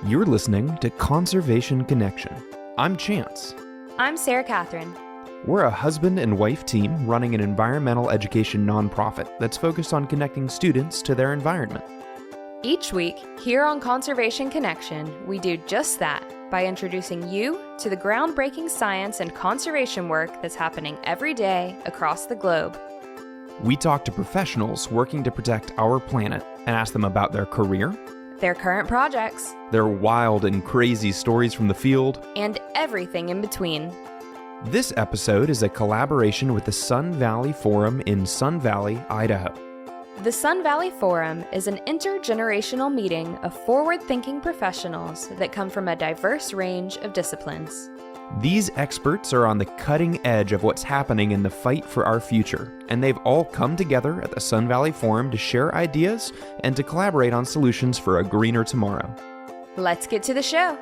You're listening to Conservation Connection. I'm Chance. I'm Sarah Catherine. We're a husband and wife team running an environmental education nonprofit that's focused on connecting students to their environment. Each week, here on Conservation Connection, we do just that by introducing you to the groundbreaking science and conservation work that's happening every day across the globe. We talk to professionals working to protect our planet and ask them about their career, Their current projects, their wild and crazy stories from the field, and everything in between. This episode is a collaboration with the Sun Valley Forum in Sun Valley, Idaho. The Sun Valley Forum is an intergenerational meeting of forward-thinking professionals that come from a diverse range of disciplines. These experts are on the cutting edge of what's happening in the fight for our future, and they've all come together at the Sun Valley Forum to share ideas and to collaborate on solutions for a greener tomorrow. Let's get to the show.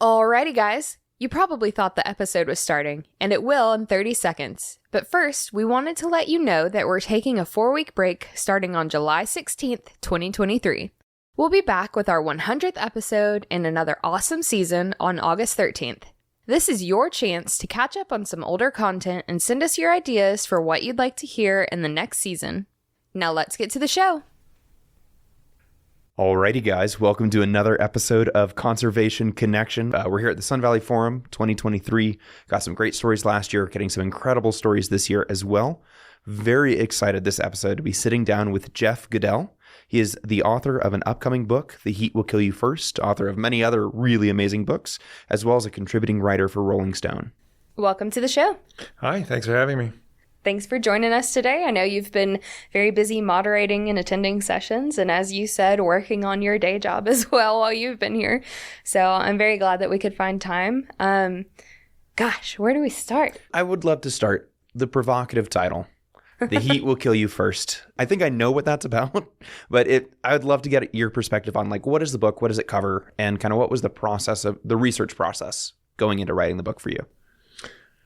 Alrighty, guys. You probably thought the episode was starting, and it will in 30 seconds. But first, we wanted to let you know that we're taking a 4-week break starting on July 16th, 2023. We'll be back with our 100th episode and another awesome season on August 13th. This is your chance to catch up on some older content and send us your ideas for what you'd like to hear in the next season. Now let's get to the show. Alrighty, guys, welcome to another episode of Conservation Connection. We're here at the Sun Valley Forum 2023. Got some great stories last year, getting some incredible stories this year as well. Very excited this episode to be sitting down with Jeff Goodell. He is the author of an upcoming book, The Heat Will Kill You First, author of many other really amazing books, as well as a contributing writer for Rolling Stone. Welcome to the show. Hi, thanks for having me. Thanks for joining us today. I know you've been very busy moderating and attending sessions, and as you said, working on your day job as well while you've been here. So I'm very glad that we could find time. Gosh, where do we start? I would love to start the provocative title. The Heat Will Kill You First. I think I know what that's about, but I would love to get your perspective on, like, what is the book, what does it cover, and kind of what was the process of the research process going into writing the book for you?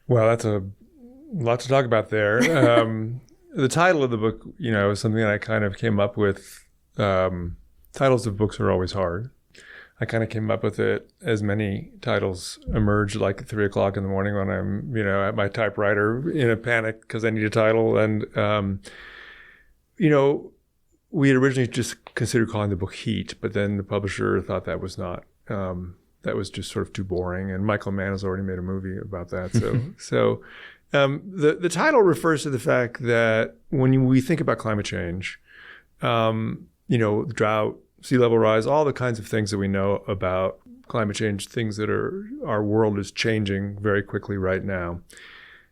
Well, that's a lot to talk about there. The title of the book, is something that I kind of came up with. Titles of books are always hard. I kind of came up with it as many titles emerged, like at 3 o'clock in the morning when I'm, at my typewriter in a panic because I need a title. And, we had originally just considered calling the book Heat, but then the publisher thought that was not, that was just sort of too boring. And Michael Mann has already made a movie about that. The title refers to the fact that when we think about climate change, drought, sea level rise, all the kinds of things that we know about climate change, things that our world is changing very quickly right now.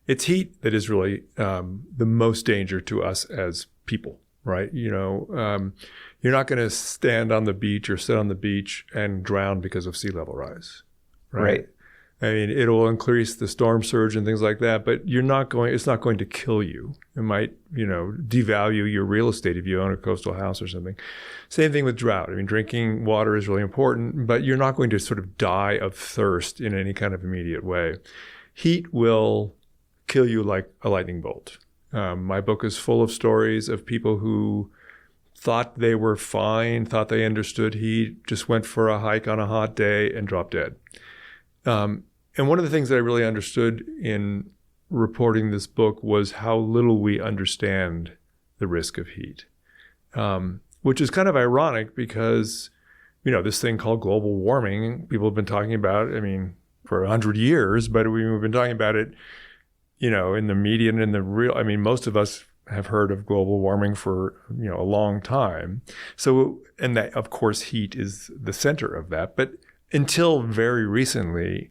It's heat that is really the most danger to us as people, right? You're not going to stand on the beach or sit on the beach and drown because of sea level rise, right? I mean, it will increase the storm surge and things like that, but it's not going to kill you. It might, devalue your real estate if you own a coastal house or something. Same thing with drought. I mean, drinking water is really important, but you're not going to sort of die of thirst in any kind of immediate way. Heat will kill you like a lightning bolt. My book is full of stories of people who thought they were fine, thought they understood heat, just went for a hike on a hot day and dropped dead. And one of the things that I really understood in reporting this book was how little we understand the risk of heat, which is kind of ironic because, this thing called global warming, people have been talking about, for 100 years, but we've been talking about it, in the media and in the real, most of us have heard of global warming for, a long time. So, and that, of course, heat is the center of that. But until very recently,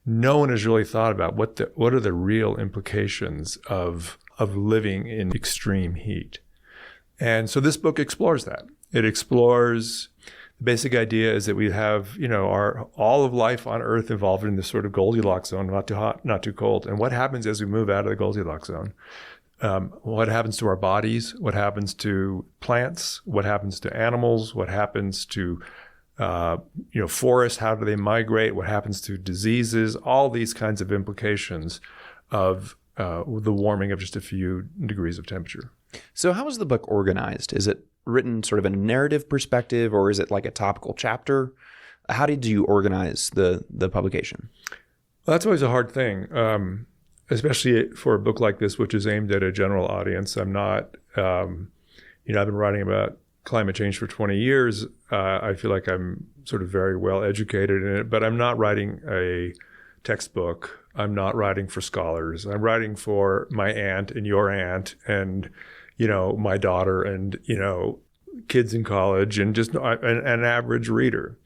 no one has really thought about what are the real implications of living in extreme heat. And so this book explores that. It explores the basic idea is that we have, all of life on Earth evolved in this sort of Goldilocks zone, not too hot, not too cold. And what happens as we move out of the Goldilocks zone? What happens to our bodies? What happens to plants? What happens to animals? What happens to forests, how do they migrate? What happens to diseases? All these kinds of implications of the warming of just a few degrees of temperature. So how is the book organized? Is it written sort of in a narrative perspective, or is it like a topical chapter? How did you organize the publication? Well, that's always a hard thing, especially for a book like this, which is aimed at a general audience. I'm not, I've been writing about climate change for 20 years. I feel like I'm sort of very well educated in it, but I'm not writing a textbook. I'm not writing for scholars. I'm writing for my aunt and your aunt and, my daughter and, kids in college and just an average reader.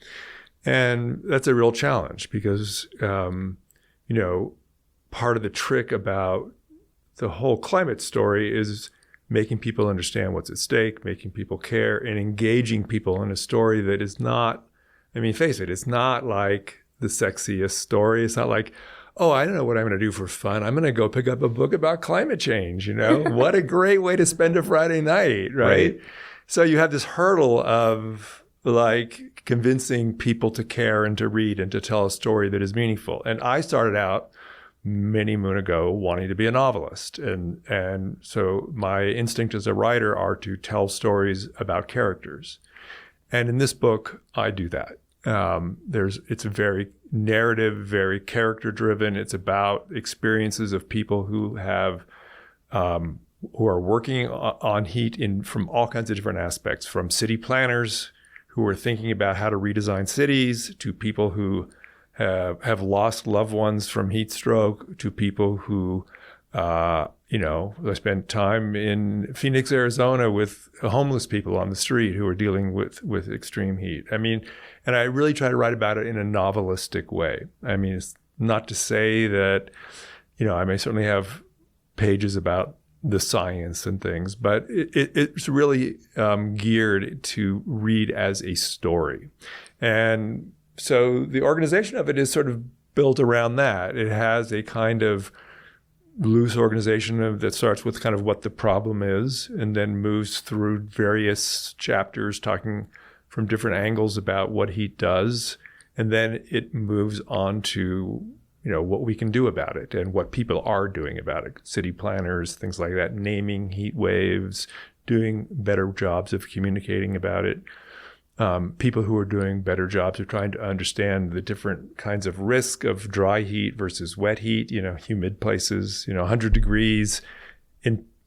And that's a real challenge because, part of the trick about the whole climate story is making people understand what's at stake, making people care, and engaging people in a story that is not, face it, it's not like the sexiest story. It's not like, oh, I don't know what I'm going to do for fun. I'm going to go pick up a book about climate change. What a great way to spend a Friday night, right? So you have this hurdle of like convincing people to care and to read and to tell a story that is meaningful. And I started out many moon ago wanting to be a novelist. And so my instinct as a writer are to tell stories about characters. And in this book, I do that. It's a very narrative, very character driven. It's about experiences of people who have, who are working on heat from all kinds of different aspects, from city planners who are thinking about how to redesign cities, to people who have lost loved ones from heat stroke, to people who, I spent time in Phoenix, Arizona with homeless people on the street who are dealing with extreme heat. And I really try to write about it in a novelistic way. It's not to say that, I may certainly have pages about the science and things, but it's really geared to read as a story. And so the organization of it is sort of built around that. It has a kind of loose organization that starts with kind of what the problem is and then moves through various chapters talking from different angles about what heat does. And then it moves on to, what we can do about it and what people are doing about it. City planners, things like that, naming heat waves, doing better jobs of communicating about it. People who are doing better jobs of trying to understand the different kinds of risk of dry heat versus wet heat, humid places, 100 degrees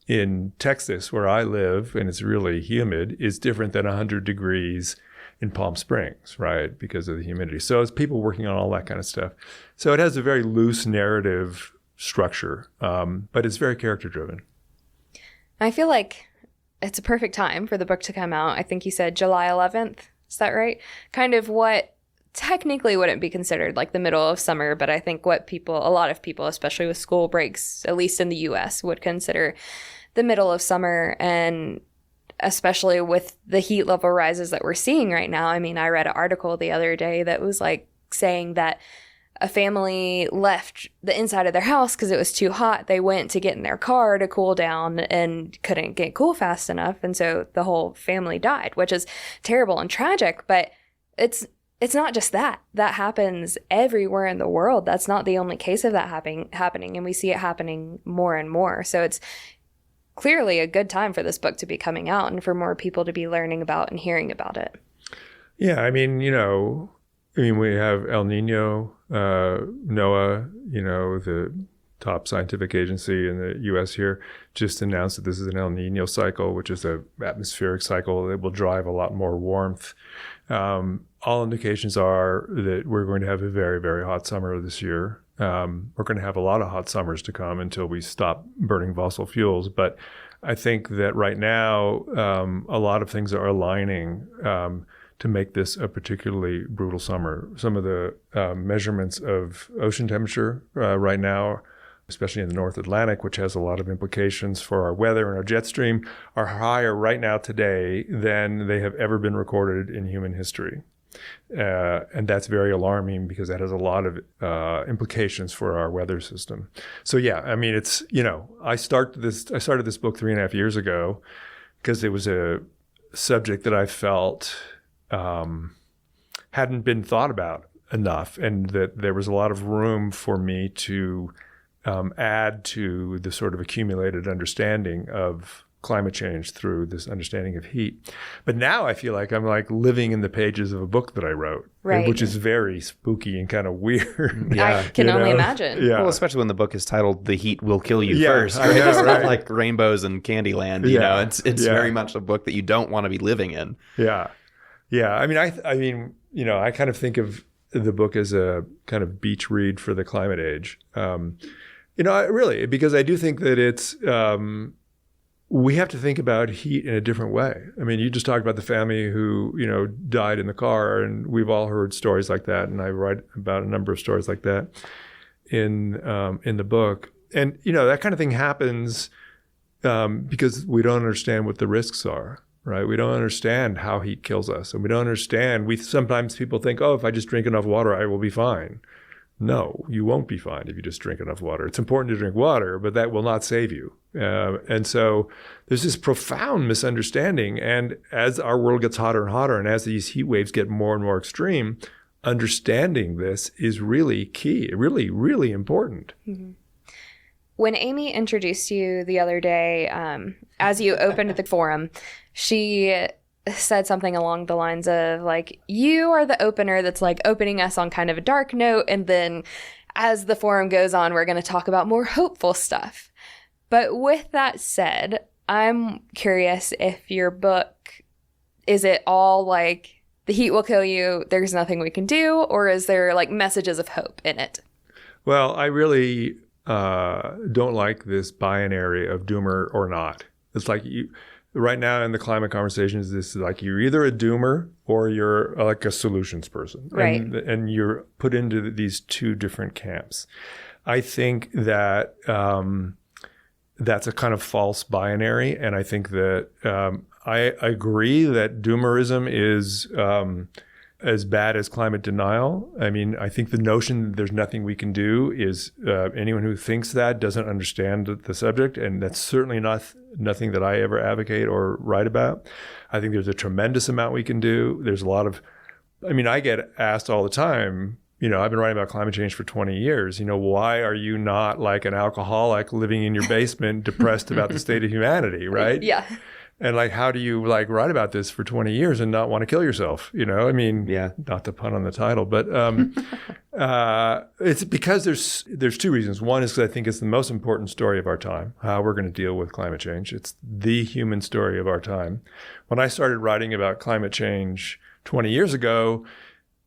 in Texas where I live, and it's really humid, is different than 100 degrees in Palm Springs, right? Because of the humidity. So it's people working on all that kind of stuff. So it has a very loose narrative structure, but it's very character driven. I feel like it's a perfect time for the book to come out. I think you said July 11th. Is that right? Kind of what technically wouldn't be considered like the middle of summer, but I think what a lot of people, especially with school breaks, at least in the US, would consider the middle of summer. And especially with the heat level rises that we're seeing right now. I read an article the other day that was like saying that a family left the inside of their house because it was too hot. They went to get in their car to cool down and couldn't get cool fast enough. And so the whole family died, which is terrible and tragic. But it's not just that. That happens everywhere in the world. That's not the only case of that happening. And we see it happening more and more. So it's clearly a good time for this book to be coming out and for more people to be learning about and hearing about it. Yeah, we have El Nino, NOAA, the top scientific agency in the U.S. here, just announced that this is an El Nino cycle, which is an atmospheric cycle that will drive a lot more warmth. All indications are that we're going to have a very, very hot summer this year. We're going to have a lot of hot summers to come until we stop burning fossil fuels. But I think that right now, a lot of things are aligning to make this a particularly brutal summer. Some of the measurements of ocean temperature right now, especially in the North Atlantic, which has a lot of implications for our weather and our jet stream, are higher right now today than they have ever been recorded in human history. And that's very alarming because that has a lot of implications for our weather system. So yeah, it's, I started this book 3.5 years ago because it was a subject that I felt hadn't been thought about enough, and that there was a lot of room for me to add to the sort of accumulated understanding of climate change through this understanding of heat. But now I feel like I'm like living in the pages of a book that I wrote, Right. which is very spooky and kind of weird. I can You only know? imagine. Yeah. Well, especially when the book is titled "The Heat Will Kill You Yeah, First." I Right? know, It's not right? like rainbows and Candyland. You Yeah, know, it's yeah. very much a book that you don't want to be living in. Yeah. Yeah. I mean, you know, I kind of think of the book as a kind of beach read for the climate age. You know, really, because I do think that it's, we have to think about heat in a different way. I mean, you just talked about the family who, you know, died in the car, and we've all heard stories like that. And I write about a number of stories like that in the book. And, you know, that kind of thing happens because we don't understand what the risks are, right? We don't understand how heat kills us. And we don't understand, sometimes people think, oh, if I just drink enough water, I will be fine. No, you won't be fine if you just drink enough water. It's important to drink water, but that will not save you. And so there's this profound misunderstanding. And as our world gets hotter and hotter, and as these heat waves get more and more extreme, understanding this is really key, really, really important. Mm-hmm. When Amy introduced you the other day, as you opened the forum, she said something along the lines of like, you are the opener that's like opening us on kind of a dark note. And then as the forum goes on, we're going to talk about more hopeful stuff. But with that said, I'm curious if your book, is it all like the heat will kill you, there's nothing we can do, or is there like messages of hope in it? Well, I really don't like this binary of doomer or not. It's like right now in the climate conversations, this is like you're either a doomer or you're like a solutions person. Right. And you're put into these two different camps. I think that that's a kind of false binary. And I think that I agree that doomerism is as bad as climate denial. I mean, I think the notion that there's nothing we can do is anyone who thinks that doesn't understand the subject. And that's certainly nothing that I ever advocate or write about. I think there's a tremendous amount we can do. There's a lot of, I mean, I get asked all the time, you know, I've been writing about climate change for 20 years. You know, why are you not like an alcoholic living in your basement, depressed about the state of humanity, right? Yeah. And like, how do you like write about this for 20 years and not want to kill yourself? You know, I mean, Yeah. not to pun on the title, but it's because there's two reasons. One is because I think it's the most important story of our time, how we're going to deal with climate change. It's the human story of our time. When I started writing about climate change 20 years ago,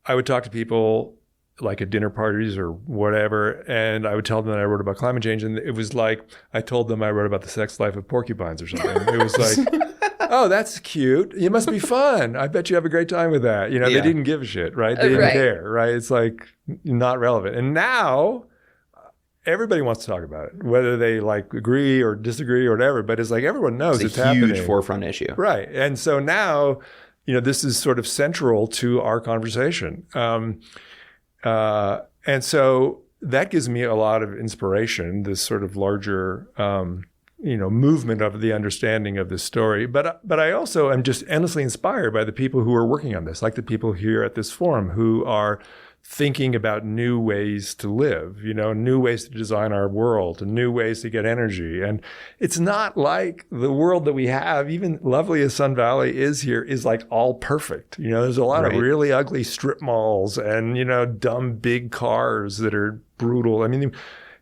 I would talk to people like at dinner parties or whatever, and I would tell them that I wrote about climate change, and it was like I told them I wrote about the sex life of porcupines or something. It was like, oh, that's cute. It must be fun. I bet you have a great time with that. You know, Yeah. they didn't give a shit, right? They didn't Right. care, right? It's like not relevant. And now everybody wants to talk about it, whether they like agree or disagree or whatever, but it's like everyone knows It's it's a huge happening. forefront issue. Right. And so now, you know, this is sort of central to our conversation. And so that gives me a lot of inspiration, this sort of larger, you know, movement of the understanding of this story. But I also am just endlessly inspired by the people who are working on this, like the people here at this forum who are thinking about new ways to live, you know, new ways to design our world and new ways to get energy. And it's not like the world that we have, even lovely as Sun Valley is here, is like all perfect. You know, there's a lot Right. of really ugly strip malls and, you know, dumb big cars that are brutal. I mean,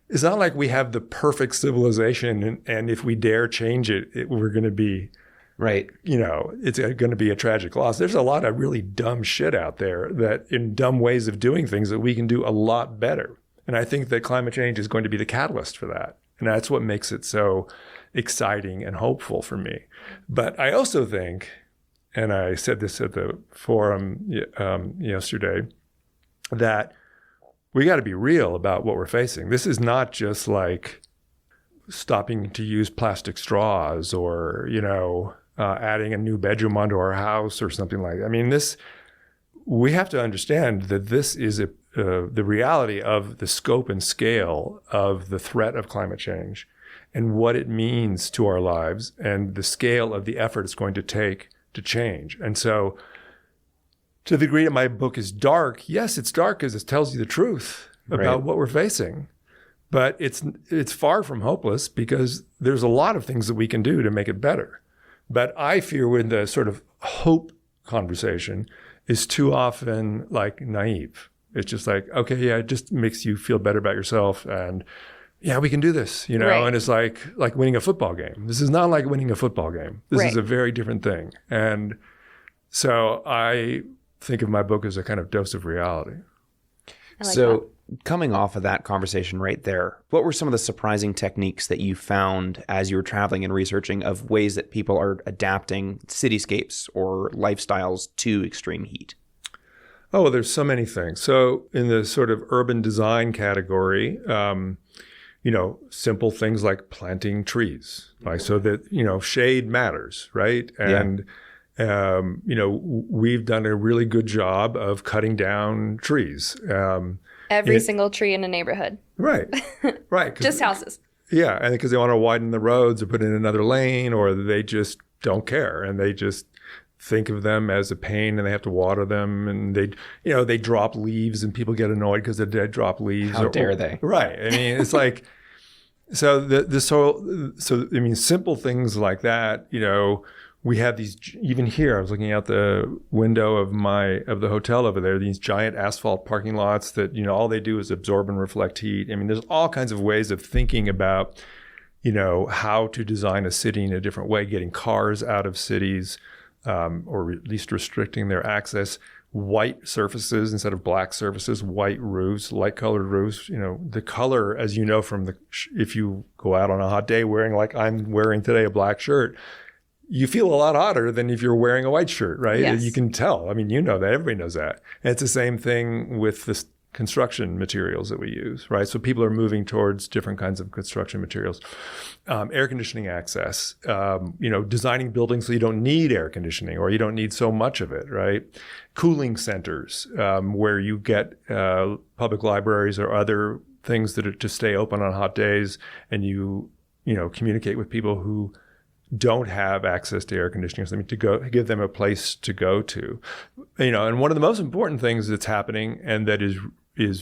it's not like we have the perfect civilization and if we dare change it, we're going to be, Right. you know, it's going to be a tragic loss. There's a lot of really dumb shit out there that in dumb ways of doing things that we can do a lot better. And I think that climate change is going to be the catalyst for that. And that's what makes it so exciting and hopeful for me. But I also think, and I said this at the forum yesterday, that we got to be real about what we're facing. This is not just like stopping to use plastic straws or, you know, adding a new bedroom onto our house or something like that. I mean, we have to understand that this is the reality of the scope and scale of the threat of climate change and what it means to our lives and the scale of the effort it's going to take to change. And so to the degree that my book is dark, yes, it's dark because it tells you the truth about what we're facing. But it's far from hopeless because there's a lot of things that we can do to make it better. But I fear with the sort of hope conversation is too often like naive. It's just like, okay, yeah, it just makes you feel better about yourself, and yeah, we can do this, you know. Right. And it's like winning a football game. This is not like winning a football game. This Right. is a very different thing. And so I think of my book as a kind of dose of reality. I like So coming off of that conversation right there, what were some of the surprising techniques that you found as you were traveling and researching of ways that people are adapting cityscapes or lifestyles to extreme heat? Oh, well, there's so many things. So in the sort of urban design category, simple things like planting trees, like so that, shade matters, right? And, we've done a really good job of cutting down trees. Every single tree in a neighborhood. Right, right. Just houses. Yeah, and because they want to widen the roads or put in another lane, or they just don't care and they just think of them as a pain, and they have to water them, and they drop leaves, and people get annoyed because they drop leaves. How dare they? Right. I mean, it's like so simple things like that. We have these, even here, I was looking out the window of the hotel over there, these giant asphalt parking lots that, all they do is absorb and reflect heat. I mean, there's all kinds of ways of thinking about, how to design a city in a different way, getting cars out of cities, or at least restricting their access. White surfaces instead of black surfaces, white roofs, light colored roofs. The color, as you know, if you go out on a hot day wearing, like I'm wearing today, a black shirt, you feel a lot hotter than if you're wearing a white shirt, right? Yes. You can tell. I mean, that. Everybody knows that. And it's the same thing with the construction materials that we use, right? So people are moving towards different kinds of construction materials. Air conditioning access, designing buildings so you don't need air conditioning or you don't need so much of it, right? Cooling centers, where you get public libraries or other things that are to stay open on hot days, and you communicate with people who don't have access to air conditioning, something to go, give them a place to go to, and one of the most important things that's happening, and that is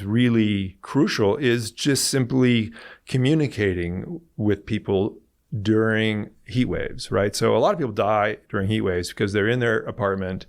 really crucial, is just simply communicating with people during heat waves, right? So a lot of people die during heat waves because they're in their apartment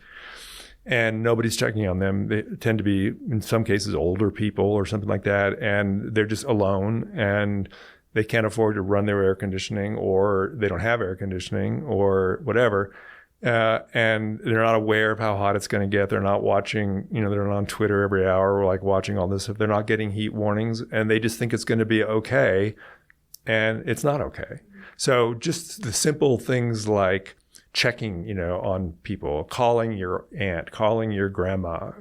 and nobody's checking on them. They tend to be, in some cases, older people or something like that, and they're just alone, and they can't afford to run their air conditioning, or they don't have air conditioning, or whatever. And they're not aware of how hot it's going to get. They're not watching, they're not on Twitter every hour, like watching all this. If they're not getting heat warnings, and they just think it's going to be okay, and it's not okay. So just the simple things like checking, on people, calling your aunt, calling your grandma,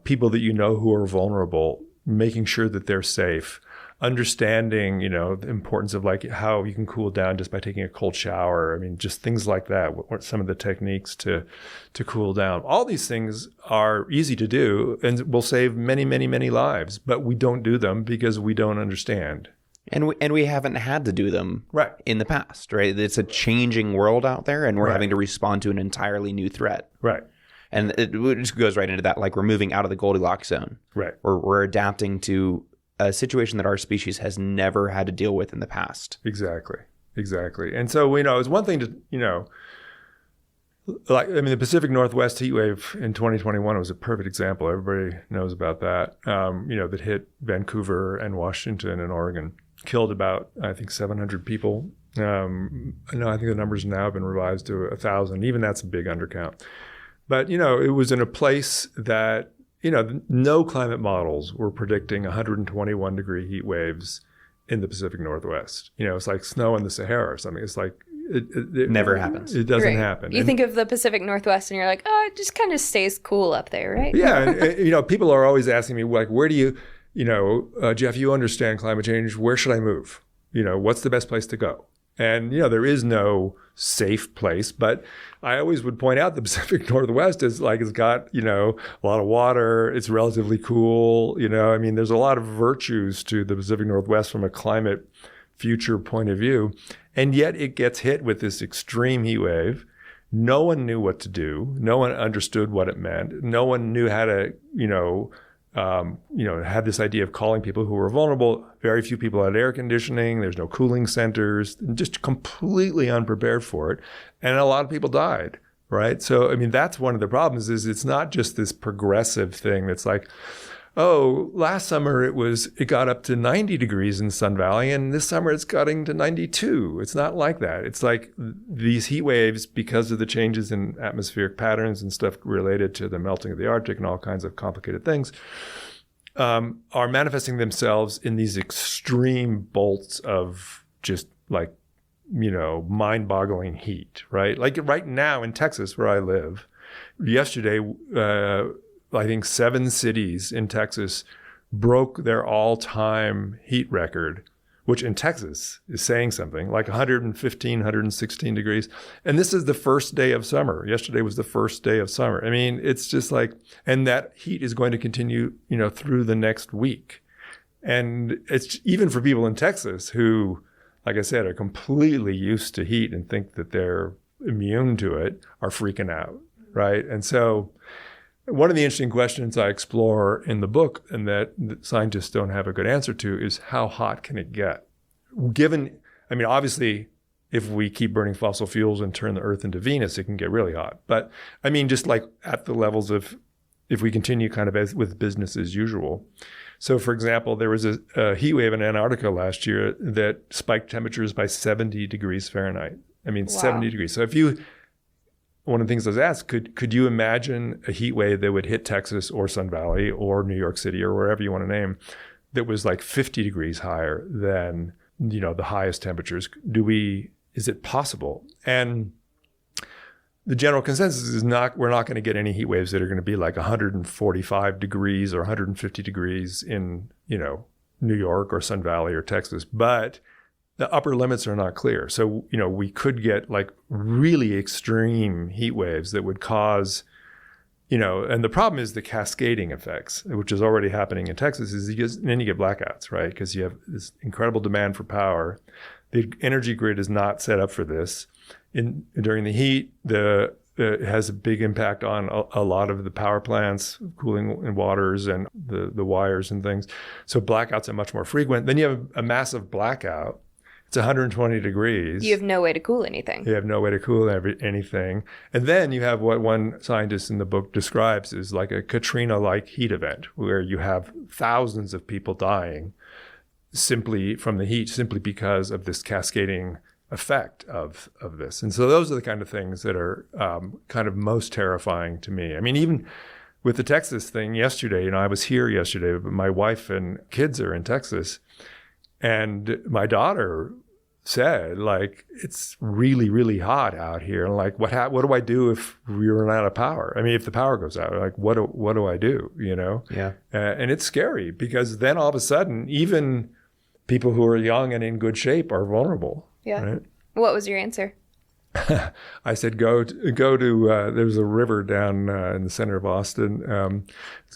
people that who are vulnerable, making sure that they're safe. Understanding, the importance of like how you can cool down just by taking a cold shower. I mean, just things like that. What are some of the techniques to cool down? All these things are easy to do and will save many, many, many lives, but we don't do them because we don't understand. And we haven't had to do them Right. in the past, right? It's a changing world out there, and we're having to respond to an entirely new threat. Right. And it just goes right into that, like we're moving out of the Goldilocks zone. Right. We're adapting to a situation that our species has never had to deal with in the past. Exactly. And so, it's one thing to, the Pacific Northwest heat wave in 2021 was a perfect example. Everybody knows about that, that hit Vancouver and Washington and Oregon, killed about, I think, 700 people. I think the numbers now have been revised to 1,000. Even that's a big undercount. But, it was in a place that, no climate models were predicting 121 degree heat waves in the Pacific Northwest. It's like snow in the Sahara or something. It's like it Never happens. It doesn't happen. You think of the Pacific Northwest and you're like, oh, it just kind of stays cool up there, right? Yeah. And, people are always asking me, like, where do you, Jeff, you understand climate change. Where should I move? What's the best place to go? And, there is no safe place, but I always would point out the Pacific Northwest is like, it's got, a lot of water. It's relatively cool. There's a lot of virtues to the Pacific Northwest from a climate future point of view. And yet it gets hit with this extreme heat wave. No one knew what to do. No one understood what it meant. No one knew how to, had this idea of calling people who were vulnerable. Very few people had air conditioning. There's no cooling centers, just completely unprepared for it. And a lot of people died, right? So, I mean, that's one of the problems is it's not just this progressive thing that's like, oh, last summer it got up to 90 degrees in Sun Valley, and this summer it's getting to 92. It's not like that. It's like these heat waves, because of the changes in atmospheric patterns and stuff related to the melting of the Arctic and all kinds of complicated things, are manifesting themselves in these extreme bolts of just like, mind-boggling heat, right? Like right now in Texas, where I live, yesterday, I think 7 cities in Texas broke their all-time heat record, which in Texas is saying something, like 115, 116 degrees. And this is the first day of summer. Yesterday was the first day of summer. I mean, it's just like, and that heat is going to continue, through the next week. And it's even for people in Texas who, like I said, are completely used to heat and think that they're immune to it, are freaking out, right? And so one of the interesting questions I explore in the book, and that scientists don't have a good answer to, is how hot can it get? Obviously, if we keep burning fossil fuels and turn the Earth into Venus, it can get really hot. But I mean, just like at the levels of, if we continue kind of with business as usual. So, for example, there was a heat wave in Antarctica last year that spiked temperatures by 70 degrees Fahrenheit. Wow. 70 degrees. So one of the things I was asked, could you imagine a heat wave that would hit Texas or Sun Valley or New York City or wherever you want to name that was like 50 degrees higher than, the highest temperatures? Is it possible? And the general consensus is we're not going to get any heat waves that are going to be like 145 degrees or 150 degrees in, New York or Sun Valley or Texas. But the upper limits are not clear. So, we could get like really extreme heat waves that would cause, and the problem is the cascading effects, which is already happening in Texas, then you get blackouts, right? Because you have this incredible demand for power. The energy grid is not set up for this. During the heat, it has a big impact on a lot of the power plants, cooling and waters and the wires and things. So blackouts are much more frequent. Then you have a massive blackout. It's 120 degrees. You have no way to cool anything. You have no way to cool anything. And then you have what one scientist in the book describes as like a Katrina-like heat event, where you have thousands of people dying simply from the heat, simply because of this cascading effect of this. And so those are the kind of things that are kind of most terrifying to me. I mean, even with the Texas thing yesterday, I was here yesterday, but my wife and kids are in Texas. And my daughter said, like, it's really, really hot out here. And like, what do I do if we run out of power? I mean, if the power goes out, like, what do I do? Yeah. And it's scary, because then all of a sudden, even people who are young and in good shape are vulnerable. Yeah. Right? What was your answer? I said, go to there's a river down in the center of Austin,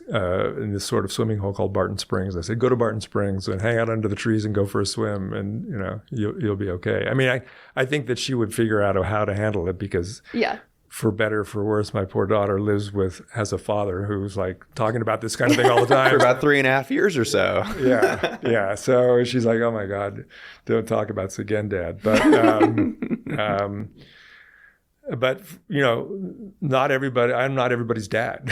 in this sort of swimming hole called Barton Springs. I said, go to Barton Springs and hang out under the trees and go for a swim, and you'll be okay. I mean, I think that she would figure out how to handle it, because for better or for worse, my poor daughter has a father who's like talking about this kind of thing all the time. For about 3.5 years or so. Yeah. So she's like, oh my God, don't talk about this again, Dad. But not everybody. I'm not everybody's dad.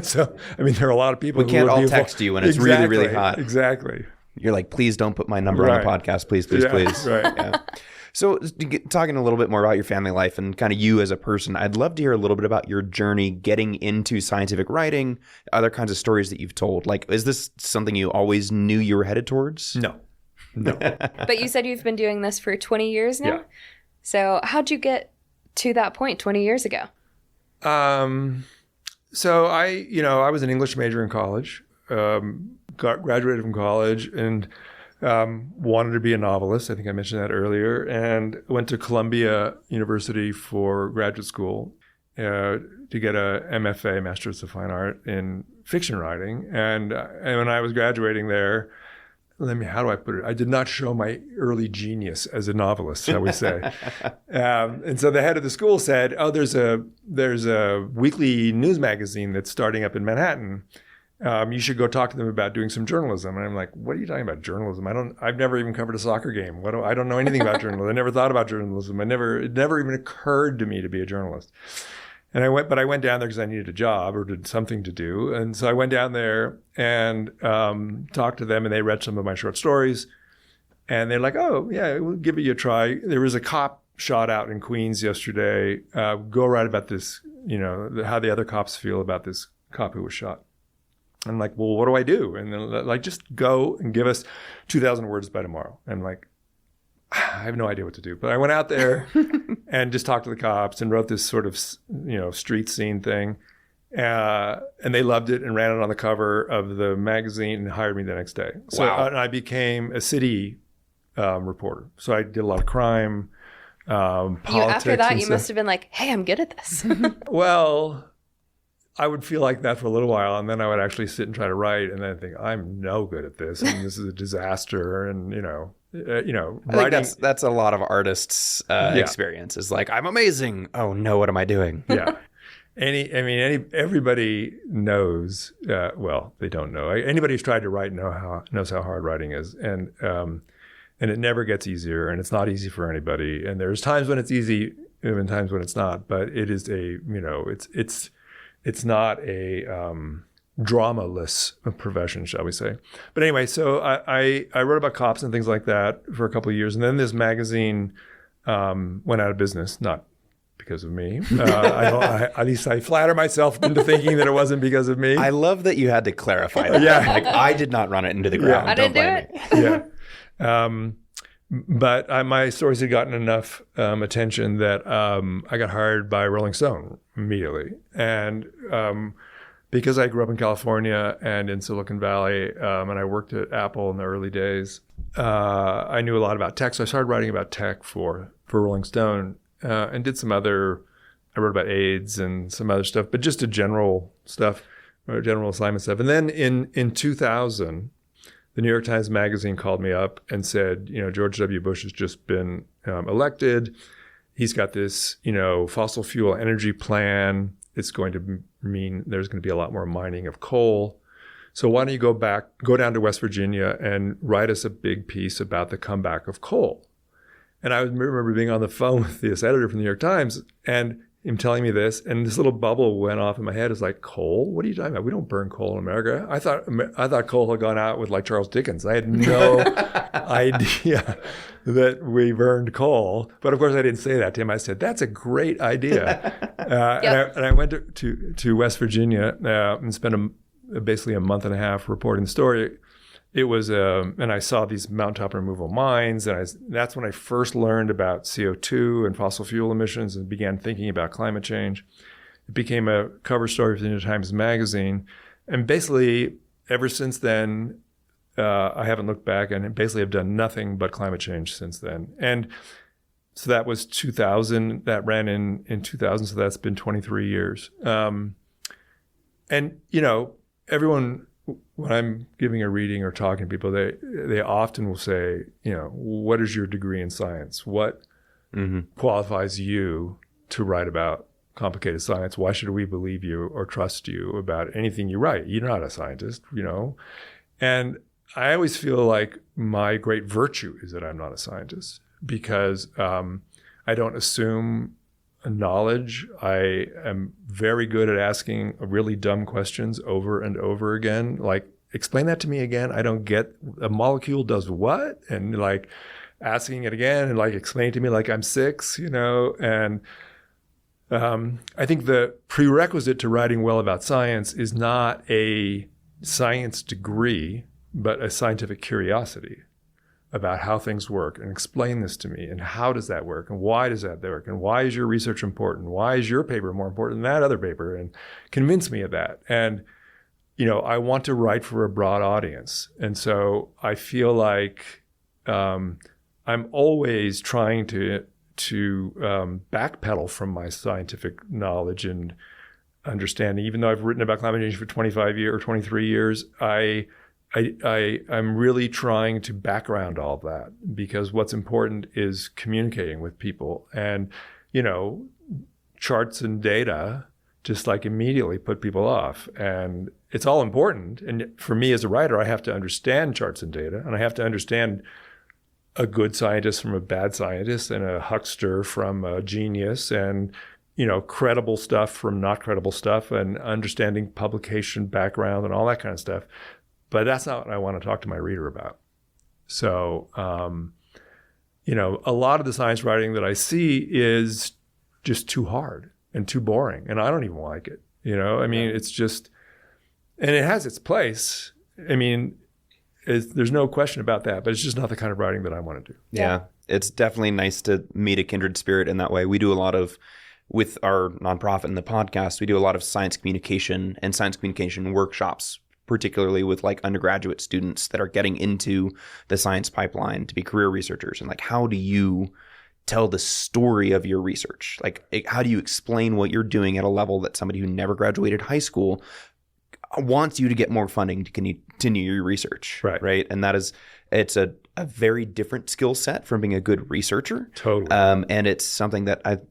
So I mean, there are a lot of people. We can't all text you when it's really, really hot. Exactly. You're like, please don't put my number on the podcast, please. Right. Yeah. So talking a little bit more about your family life and kind of you as a person, I'd love to hear a little bit about your journey getting into scientific writing, other kinds of stories that you've told. Like, is this something you always knew you were headed towards? No. But you said you've been doing this for 20 years now? Yeah. So how'd you get to that point 20 years ago? So I was an English major in college, graduated from college, and wanted to be a novelist. I think I mentioned that earlier, and went to Columbia University for graduate school to get a MFA, Master's of Fine Art, in fiction writing. And when I was graduating there, how do I put it? I did not show my early genius as a novelist, shall we say. And so the head of the school said, oh, there's a weekly news magazine that's starting up in Manhattan. You should go talk to them about doing some journalism. And I'm like, what are you talking about journalism? I've never even covered a soccer game. I don't know anything about journalism. I never thought about journalism. It never even occurred to me to be a journalist. And I went down there because I needed a job or did something to do. And so I went down there and talked to them, and they read some of my short stories. And they're like, oh, yeah, we'll give it a try. There was a cop shot out in Queens yesterday. Go write about this, how the other cops feel about this cop who was shot. I'm like, well, what do I do? And they're like, just go and give us 2,000 words by tomorrow. And I'm like, I have no idea what to do. But I went out there and just talked to the cops and wrote this sort of, street scene thing. And they loved it and ran it on the cover of the magazine and hired me the next day. So Wow. And I became a city reporter. So I did a lot of crime, politics. After that, and you stuff. must have been like, hey, I'm good at this. Well, I would feel like that for a little while, and then I would actually sit and try to write, and then think, I'm no good at this, and this is a disaster, and I think writing. that's a lot of artists' experience. Is like, I'm amazing. Oh no, what am I doing? Yeah. Everybody knows. Well, they don't know. Anybody who's tried to write knows how hard writing is, and it never gets easier, and it's not easy for anybody. And there's times when it's easy, and times when it's not. But it is it's not a dramaless profession, shall we say. But anyway, so I wrote about cops and things like that for a couple of years. And then this magazine went out of business, not because of me. At least I flatter myself into thinking that it wasn't because of me. I love that you had to clarify that. Yeah. Like, I did not run it into the ground. I Don't didn't do blame it. me. Yeah. But my stories had gotten enough attention that I got hired by Rolling Stone immediately. And because I grew up in California and in Silicon Valley, and I worked at Apple in the early days, I knew a lot about tech. So I started writing about tech for Rolling Stone and did some other, I wrote about AIDS and some other stuff, but just a general stuff, general assignment stuff. And then in 2000, the New York Times Magazine called me up and said, George W. Bush has just been elected. He's got this, fossil fuel energy plan. It's going to mean there's going to be a lot more mining of coal. So why don't you go down to West Virginia and write us a big piece about the comeback of coal? And I remember being on the phone with this editor from the New York Times and him telling me this, and this little bubble went off in my head. It's like, coal? What are you talking about? We don't burn coal in America. I thought coal had gone out with like Charles Dickens. I had no idea that we burned coal. But of course, I didn't say that to him. I said, that's a great idea. And I went to West Virginia and spent basically a month and a half reporting the story. It was, and I saw these mountaintop removal mines, and that's when I first learned about CO2 and fossil fuel emissions and began thinking about climate change. It became a cover story for the New York Times Magazine. And basically, ever since then, I haven't looked back and basically have done nothing but climate change since then. And so that was 2000. That ran in 2000, so that's been 23 years. And, everyone, when I'm giving a reading or talking to people, they often will say, what is your degree in science? What qualifies you to write about complicated science? Why should we believe you or trust you about anything you write? You're not a scientist, And I always feel like my great virtue is that I'm not a scientist because I don't assume knowledge. I am very good at asking really dumb questions over and over again. Like, explain that to me again. I don't get a molecule does what? And like asking it again and like explain it to me like I'm 6, And I think the prerequisite to writing well about science is not a science degree, but a scientific curiosity about how things work and explain this to me and how does that work and why does that work and why is your research important? Why is your paper more important than that other paper? And convince me of that. And, I want to write for a broad audience. And so I feel like I'm always trying to backpedal from my scientific knowledge and understanding. Even though I've written about climate change for 25 years or 23 years, I'm really trying to background all of that because what's important is communicating with people and, charts and data just like immediately put people off. And it's all important. And for me as a writer, I have to understand charts and data, and I have to understand a good scientist from a bad scientist, and a huckster from a genius, and credible stuff from not credible stuff, and understanding publication background and all that kind of stuff. But that's not what I want to talk to my reader about. So, a lot of the science writing that I see is just too hard and too boring, and I don't even like it. It's just, and it has its place. There's no question about that, but it's just not the kind of writing that I want to do. Yeah. It's definitely nice to meet a kindred spirit in that way. We do a lot of, with our nonprofit and the podcast, we do a lot of science communication and science communication workshops, particularly with like undergraduate students that are getting into the science pipeline to be career researchers. And like, how do you tell the story of your research? Like, how do you explain what you're doing at a level that somebody who never graduated high school wants you to get more funding to continue your research? Right. And it's a very different skill set from being a good researcher. Totally. And it's something that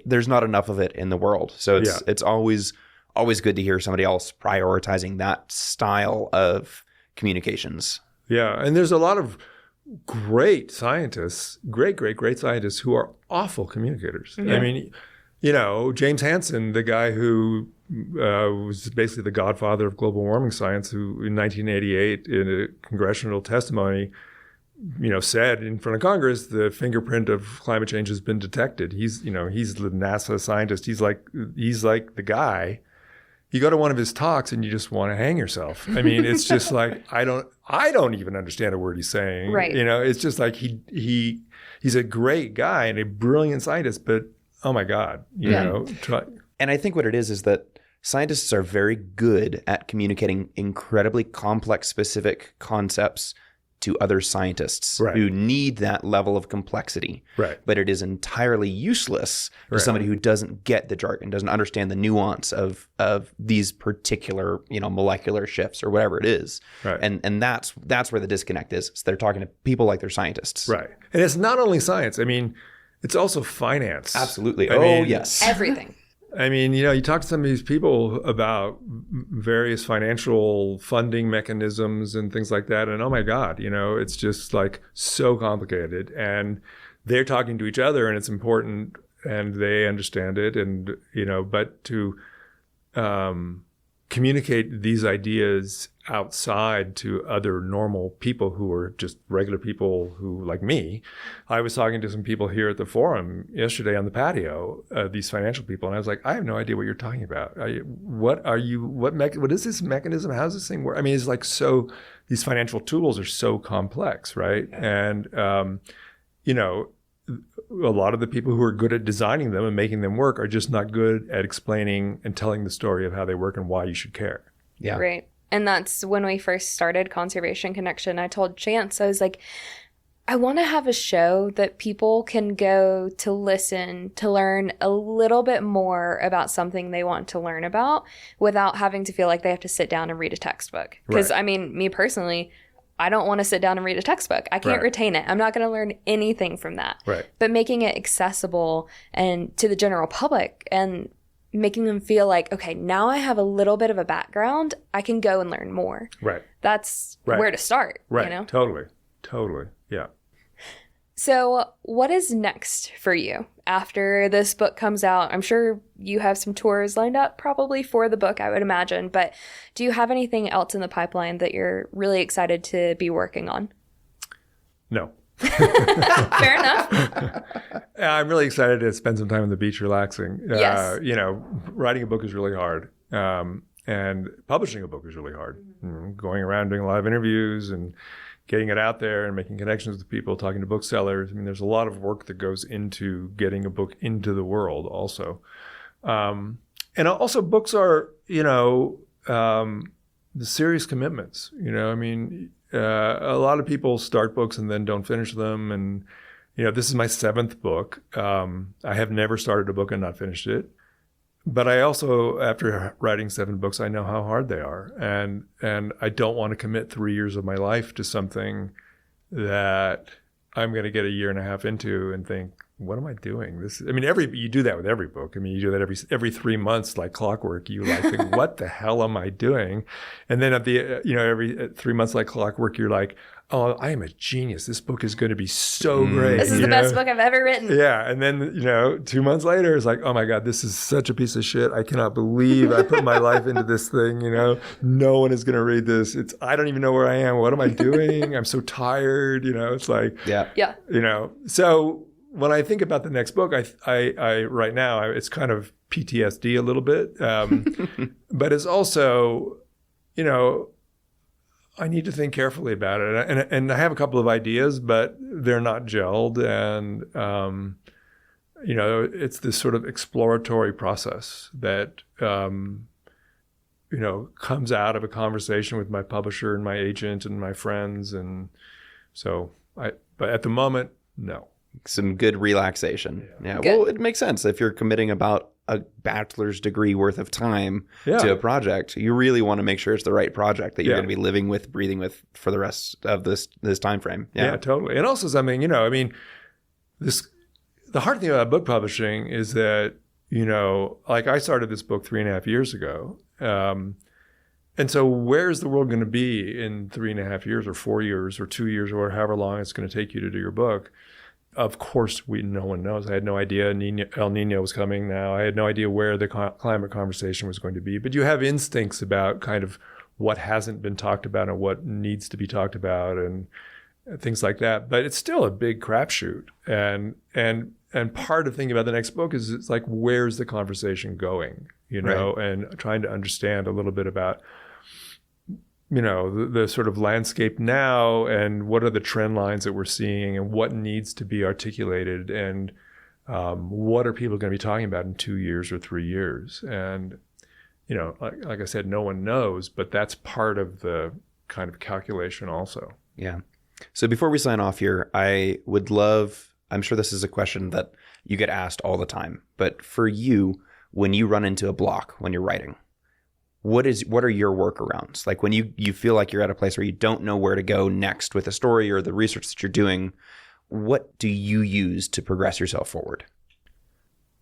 there's not enough of it in the world. So it's always good to hear somebody else prioritizing that style of communications. Yeah. And there's a lot of great scientists, great scientists who are awful communicators. Yeah. James Hansen, the guy who was basically the godfather of global warming science, who in 1988 in a congressional testimony, said in front of Congress, the fingerprint of climate change has been detected. He's the NASA scientist. He's like the guy. You go to one of his talks and you just want to hang yourself. It's just like, I don't even understand a word he's saying. Right. It's just like he's a great guy and a brilliant scientist, but oh my God, And I think what it is that scientists are very good at communicating incredibly complex, specific concepts to other scientists who need that level of complexity. Right. But it is entirely useless to somebody who doesn't get the jargon, doesn't understand the nuance of these particular, molecular shifts or whatever it is. Right. And that's where the disconnect is. So they're talking to people like they're scientists. Right. And it's not only science. It's also finance. Absolutely. Yes. Everything. You talk to some of these people about various financial funding mechanisms and things like that, and oh my God, it's just like so complicated. And they're talking to each other, and it's important, and they understand it, and but to communicate these ideas outside to other normal people who are just regular people who, like me. I was talking to some people here at the forum yesterday on the patio, these financial people, and I was like, I have no idea what you're talking about. What is this mechanism? How does this thing work? It's like, so these financial tools are so complex, right? And, a lot of the people who are good at designing them and making them work are just not good at explaining and telling the story of how they work and why you should care. Yeah. Right. And that's when we first started Conservation Connection. I told Chance, I was like, I want to have a show that people can go to listen to learn a little bit more about something they want to learn about without having to feel like they have to sit down and read a textbook. Because, me personally, I don't want to sit down and read a textbook. I can't retain it. I'm not going to learn anything from that. Right. But making it accessible and to the general public and making them feel like, okay, now I have a little bit of a background, I can go and learn more. Right. That's where to start. Right. Totally. Yeah. So what is next for you after this book comes out? I'm sure you have some tours lined up probably for the book, I would imagine. But do you have anything else in the pipeline that you're really excited to be working on? No. Fair enough. I'm really excited to spend some time on the beach relaxing. Yes. Writing a book is really hard. And publishing a book is really hard. Going around doing a lot of interviews and getting it out there and making connections with people, talking to booksellers. There's a lot of work that goes into getting a book into the world also. And also books are, the serious commitments. A lot of people start books and then don't finish them. And, this is my 7th book. I have never started a book and not finished it. But I also, after writing 7 books, I know how hard they are. And I don't want to commit 3 years of my life to something that I'm going to get a year and a half into and think, what am I doing? You do that with every book. I mean, you do that every 3 months, like clockwork. You like think, what the hell am I doing? And then at the, every 3 months, like clockwork, you're like, oh, I am a genius. This book is going to be so great. This is the best book I've ever written. Yeah. And then, 2 months later, it's like, oh my God, this is such a piece of shit. I cannot believe I put my life into this thing. No one is going to read this. I don't even know where I am. What am I doing? I'm so tired. It's like, yeah. So when I think about the next book, I right now, it's kind of PTSD a little bit. But it's also, I need to think carefully about it. And I have a couple of ideas, but they're not gelled. And, it's this sort of exploratory process that, comes out of a conversation with my publisher and my agent and my friends. And so but at the moment, no. Some good relaxation. Yeah. Good. Well, it makes sense. If you're committing about a bachelor's degree worth of time to a project, you really want to make sure it's the right project that you're going to be living with, breathing with for the rest of this time frame. Yeah, totally. And also something, the hard thing about book publishing is that, like I started this book 3.5 years ago. And so where's the world going to be in 3.5 years or 4 years or 2 years or however long it's going to take you to do your book? Of course, no one knows. I had no idea El Nino was coming now. I had no idea where the climate conversation was going to be. But you have instincts about kind of what hasn't been talked about and what needs to be talked about and things like that. But it's still a big crapshoot. And part of thinking about the next book is it's like, where's the conversation going? Right. And trying to understand a little bit about the sort of landscape now and what are the trend lines that we're seeing and what needs to be articulated and what are people going to be talking about in 2 years or 3 years. And, like I said, no one knows, but that's part of the kind of calculation also. Yeah. So before we sign off here, I'm sure this is a question that you get asked all the time, but for you, when you run into a block when you're writing, what are your workarounds? Like when you feel like you're at a place where you don't know where to go next with a story or the research that you're doing, what do you use to progress yourself forward?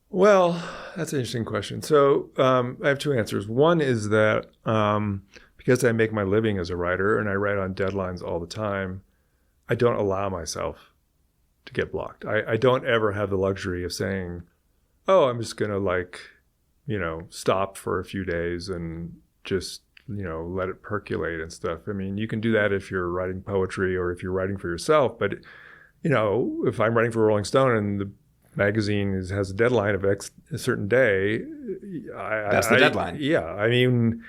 Well, that's an interesting question. So I have two answers. One is that because I make my living as a writer and I write on deadlines all the time, I don't allow myself to get blocked. I don't ever have the luxury of saying, oh, I'm just going to stop for a few days and just, let it percolate and stuff. I mean, you can do that if you're writing poetry or if you're writing for yourself. But, if I'm writing for Rolling Stone and the magazine has a deadline of a certain day, that's the deadline. Yeah. I mean,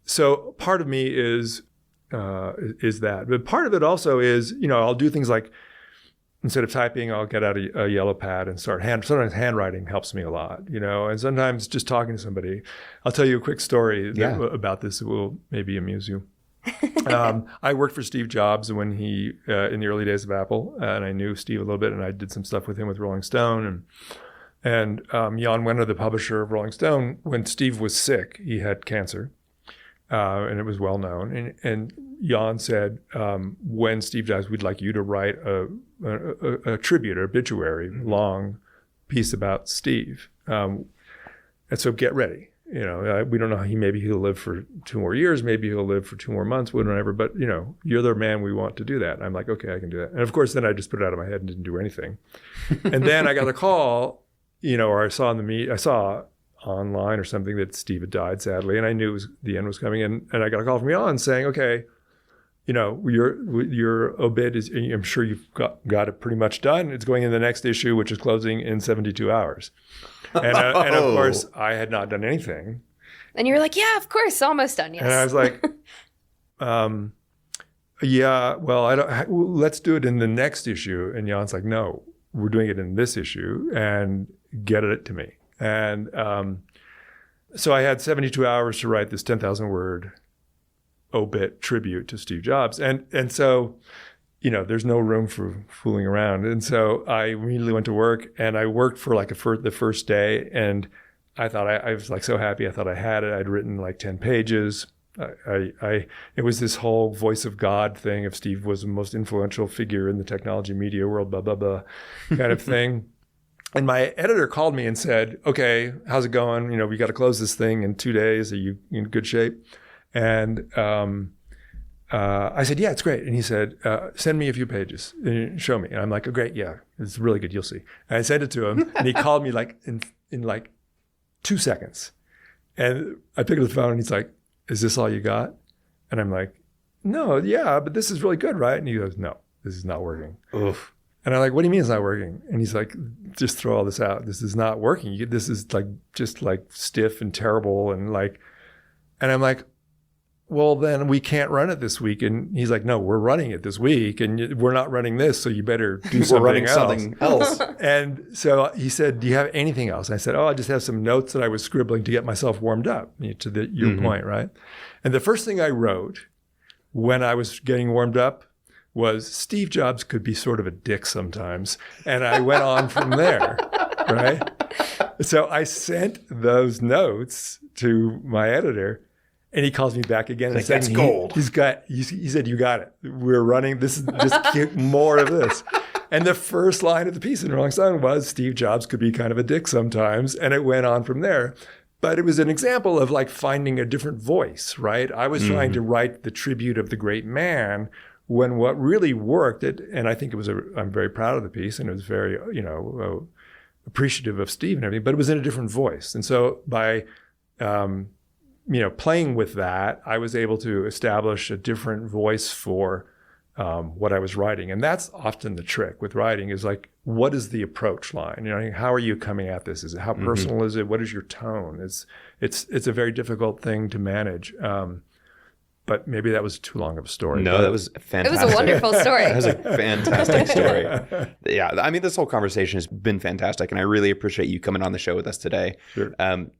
so part of me is that. But part of it also is, I'll do things like, instead of typing, I'll get out a yellow pad and start sometimes handwriting helps me a lot, and sometimes just talking to somebody. I'll tell you a quick story about this that will maybe amuse you. I worked for Steve Jobs when he, in the early days of Apple, and I knew Steve a little bit, and I did some stuff with him with Rolling Stone. And Jan Wenner, the publisher of Rolling Stone, when Steve was sick, he had cancer, and it was well known. And Jan said, when Steve dies, we'd like you to write a tribute, or obituary, long piece about Steve. And so get ready. We don't know. Maybe he'll live for 2 more years. Maybe he'll live for 2 more months, whatever. But, you're the man we want to do that. And I'm like, okay, I can do that. And of course, then I just put it out of my head and didn't do anything. And then I got a call, or I saw online or something that Steve had died, sadly. And I knew the end was coming. And I got a call from Jan saying, okay, your obit is, I'm sure you've got it pretty much done. It's going in the next issue, which is closing in 72 hours. And of course, I had not done anything. And you were like, yeah, of course, almost done, yes. And I was like, yeah, well, let's do it in the next issue. And Jan's like, no, we're doing it in this issue and get it to me. And so I had 72 hours to write this 10,000 word obit tribute to Steve Jobs. And so, there's no room for fooling around. And so I immediately went to work, and I worked for the first day. And I thought I was like so happy. I thought I had it. I'd written like 10 pages. It was this whole voice of God thing. If Steve was the most influential figure in the technology media world, blah, blah, blah, kind of thing. And my editor called me and said, okay, how's it going? We got to close this thing in 2 days. Are you in good shape? And I said, yeah, it's great. And he said, send me a few pages and show me. And I'm like, oh, great. Yeah, it's really good. You'll see. And I sent it to him and he called me like in like 2 seconds. And I picked up the phone and he's like, is this all you got? And I'm like, no, yeah, but this is really good, right? And he goes, no, this is not working. Oof. And I'm like, what do you mean it's not working? And he's like, just throw all this out. This is not working. This is like just like stiff and terrible. And I'm like, well, then we can't run it this week. And he's like, no, we're running it this week and we're not running this. So you better do something else. And so he said, do you have anything else? And I said, I just have some notes that I was scribbling to get myself warmed up, to your point, right? And the first thing I wrote when I was getting warmed up was Steve Jobs could be sort of a dick sometimes. And I went on from there, right? So I sent those notes to my editor and he calls me back again and said, that's gold. He said, you got it. We're running. This is just more of this. And the first line of the piece in Rolling Stone was Steve Jobs could be kind of a dick sometimes. And it went on from there. But it was an example of like finding a different voice, right? I was trying to write the tribute of the great man when what really worked, and I think I'm very proud of the piece and it was very, appreciative of Steve and everything, but it was in a different voice. And so by, playing with that, I was able to establish a different voice for what I was writing. And that's often the trick with writing is like, what is the approach line? How are you coming at this? How personal is it? What is your tone? It's a very difficult thing to manage. But maybe that was too long of a story. No, that was fantastic. It was a wonderful story. That was a fantastic story. Yeah, I mean, this whole conversation has been fantastic, and I really appreciate you coming on the show with us today. Sure.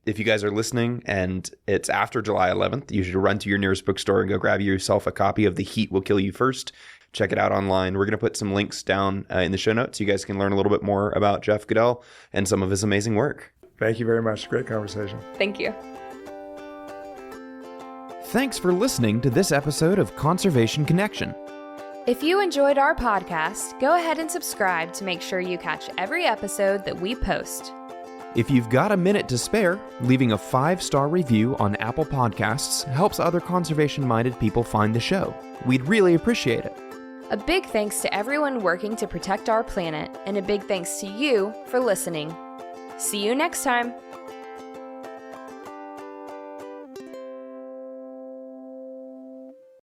If you guys are listening and it's after July 11th, you should run to your nearest bookstore and go grab yourself a copy of The Heat Will Kill You First. Check it out online. We're going to put some links down in the show notes so you guys can learn a little bit more about Jeff Goodell and some of his amazing work. Thank you very much. Great conversation. Thank you. Thanks for listening to this episode of Conservation Connection. If you enjoyed our podcast, go ahead and subscribe to make sure you catch every episode that we post. If you've got a minute to spare, leaving a 5-star review on Apple Podcasts helps other conservation-minded people find the show. We'd really appreciate it. A big thanks to everyone working to protect our planet, and a big thanks to you for listening. See you next time.